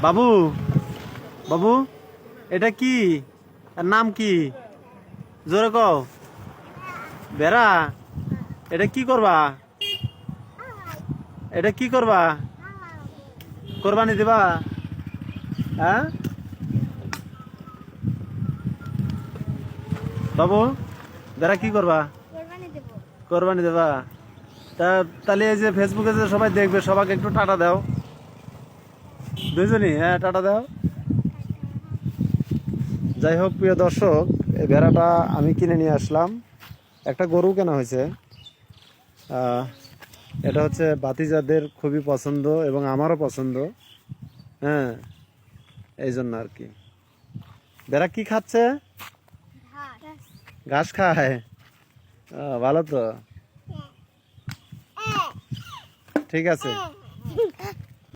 বাবু বাবু এটা কি, এর নাম কি? জোরে কও। বেড়া, এটা কি করবা? এটা কি করবা? কোরবানি দিবা? হ্যাঁ বাবু, বেড়া কি করবা? কোরবানি দেবা? তাহলে এই যে ফেসবুকে যে সবাই দেখবে, সবাইকে একটু টাটা দাও। দুইজনই, হ্যাঁ টাটা দাও। যাই হোক প্রিয় দর্শক, এই ভেড়াটা আমি কিনে নিয়ে আসলাম। একটা গরু কেনা হয়েছে। এটা হচ্ছে ভাতিজাদের খুবই পছন্দ এবং আমারও পছন্দ। হ্যাঁ, এই জন্য আর কি। ভেড়া কি খাচ্ছে? ঘাস খায়। ভালো তো, ঠিক আছে।